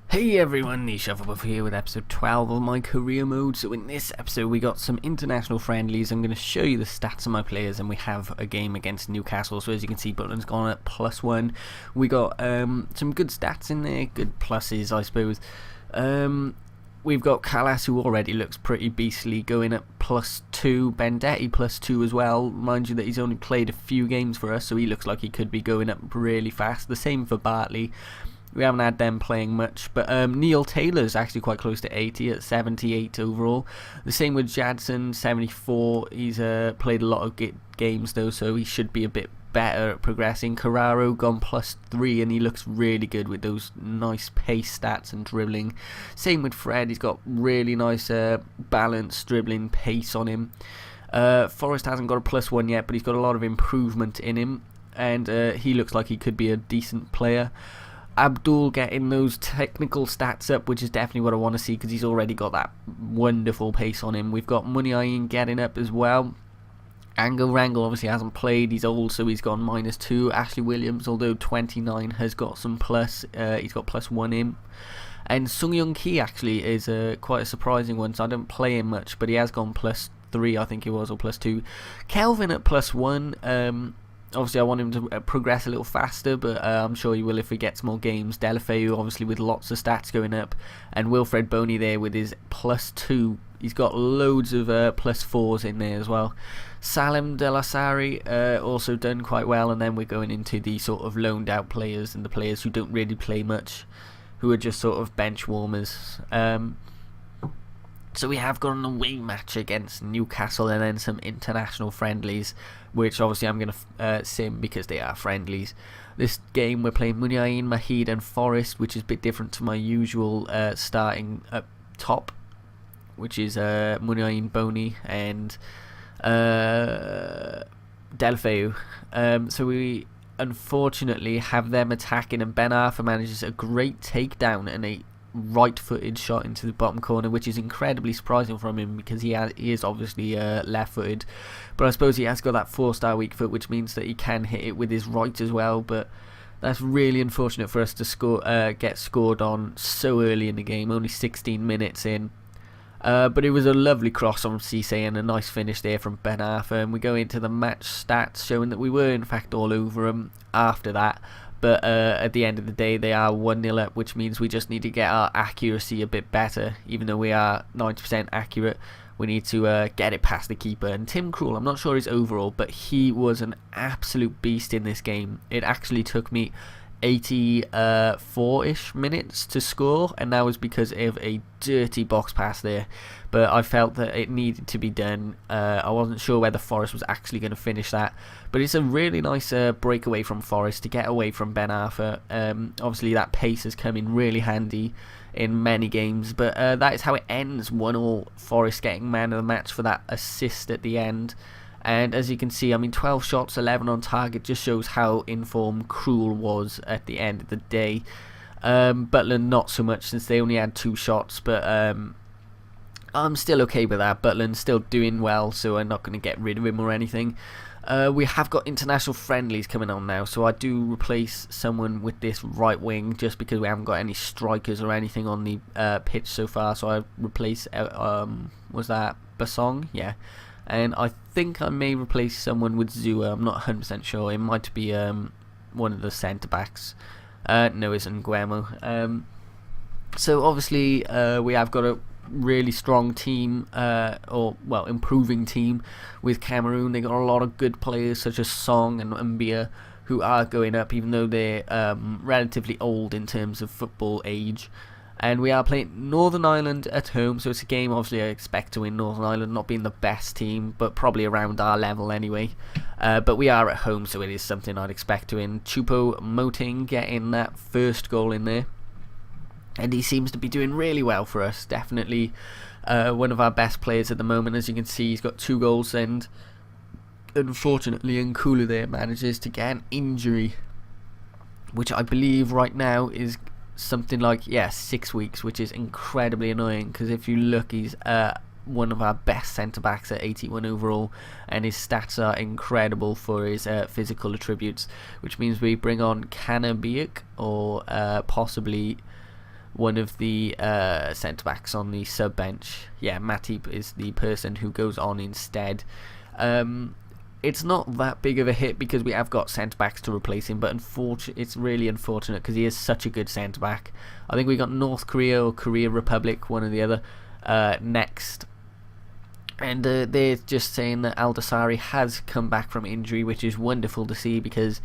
Hey everyone, TheShuffleBuffle here with episode 12 of my career mode. So in this episode we got some international friendlies. I'm going to show you the stats of my players, and we have a game against Newcastle. So as you can see, Butland's gone at +1. We got some good stats in there, good pluses I suppose. We've got Callas, who already looks pretty beastly, going at +2. Bendetti +2 as well. Mind you that he's only played a few games for us, so he looks like he could be going up really fast. The same for Bartley. We haven't had them playing much, but Neil Taylor's actually quite close to 80 at 78 overall. The same with Jadson, 74. He's played a lot of games though, so he should be a bit better at progressing. Carraro gone +3, and he looks really good with those nice pace stats and dribbling. Same with Fred, he's got really nice balance, dribbling, pace on him. Forrest hasn't got a +1 yet, but he's got a lot of improvement in him, and he looks like he could be a decent player. Abdul getting those technical stats up, which is definitely what I want to see, because he's already got that wonderful pace on him. We've got Muniain getting up as well. Angle Rangel obviously hasn't played, he's old, so he's gone -2. Ashley Williams, although 29, has got some plus, he's got +1 in. And Sung Young Ki actually is quite a surprising one, so I don't play him much, but he has gone +3, I think he was, or +2. Kelvin at +1, obviously I want him to progress a little faster, but I'm sure he will if he gets more games. Delafeu obviously with lots of stats going up, and Wilfred Boney there with his +2. He's got loads of +4s in there as well. Salim Delasari also done quite well, and then we're going into the sort of loaned out players and the players who don't really play much, who are just sort of bench warmers. So we have got an away match against Newcastle, and then some international friendlies, which obviously I'm going to sim because they are friendlies. This game we're playing Muniain, Mahid and Forrest, which is a bit different to my usual starting up top, which is Muniain, Boney and Delafeu. So we unfortunately have them attacking, and Ben Arthur manages a great takedown and a right-footed shot into the bottom corner, which is incredibly surprising from him because he is obviously left-footed, but I suppose he has got that 4-star weak foot, which means that he can hit it with his right as well. But that's really unfortunate for us to get scored on so early in the game, only 16 minutes in. But it was a lovely cross from Cisse and a nice finish there from Ben Arthur, and we go into the match stats showing that we were in fact all over him after that. But at the end of the day, they are 1-0 up, which means we just need to get our accuracy a bit better. Even though we are 90% accurate, we need to get it past the keeper. And Tim Krul, I'm not sure his overall, but he was an absolute beast in this game. It actually took me 84-ish minutes to score, and that was because of a dirty box pass there. But I felt that it needed to be done. I wasn't sure whether Forrest was actually going to finish that, but it's a really nice breakaway from Forrest to get away from Ben Arthur. Obviously that pace has come in really handy in many games, but that is how it ends, 1-1. Forrest getting man of the match for that assist at the end. And as you can see, I mean, 12 shots, 11 on target, just shows how in form Krul was at the end of the day. Butland not so much, since they only had 2 shots, but I'm still okay with that. Butland's still doing well, so I'm not going to get rid of him or anything. We have got international friendlies coming on now, so I do replace someone with this right wing just because we haven't got any strikers or anything on the pitch so far. So I replace, was that Basong? Yeah. And I think I may replace someone with Zua. I'm not 100% sure. It might be one of the centre-backs. No, it's Nguemo. So obviously we have got a really strong team, improving team with Cameroon. They got a lot of good players such as Song and Mbia, who are going up, even though they're relatively old in terms of football age. And we are playing Northern Ireland at home, so it's a game obviously I expect to win. Northern Ireland not being the best team, but probably around our level anyway. But we are at home, so it is something I'd expect to win. Chupo Moting getting that first goal in there, and he seems to be doing really well for us. Definitely one of our best players at the moment. As you can see, he's got 2 goals, and unfortunately Nkulu there manages to get an injury, which I believe right now is something like 6 weeks, which is incredibly annoying, because if you look, he's one of our best centre backs at 81 overall, and his stats are incredible for his physical attributes, which means we bring on Kanabiak or possibly one of the centre backs on the sub bench. Yeah, Matip is the person who goes on instead. It's not that big of a hit because we have got centre backs to replace him, but it's really unfortunate because he is such a good centre back. I think we got North Korea or Korea Republic, one or the other, next. And they're just saying that Aldasari has come back from injury, which is wonderful to see because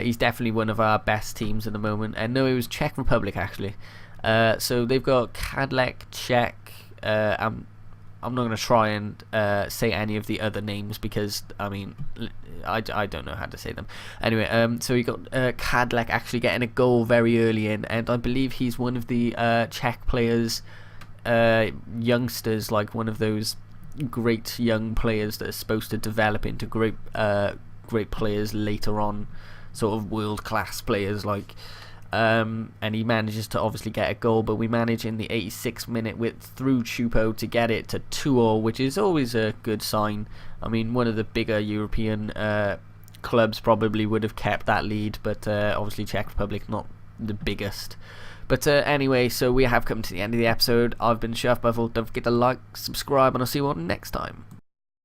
he's definitely one of our best teams at the moment. And no, it was Czech Republic actually. So they've got Kadlec, Czech. I'm not going to try and say any of the other names because, I mean, I don't know how to say them. Anyway, so we got Kadlec actually getting a goal very early in, and I believe he's one of the Czech players, youngsters, like one of those great young players that are supposed to develop into great players later on, sort of world-class players like. And he manages to obviously get a goal, but we manage in the 86th minute through Chupo to get it to 2-2, which is always a good sign. I mean, one of the bigger European clubs probably would have kept that lead, but obviously Czech Republic not the biggest. But anyway, so we have come to the end of the episode. I've been TheShuffleBuffle. Don't forget to like, subscribe, and I'll see you all next time.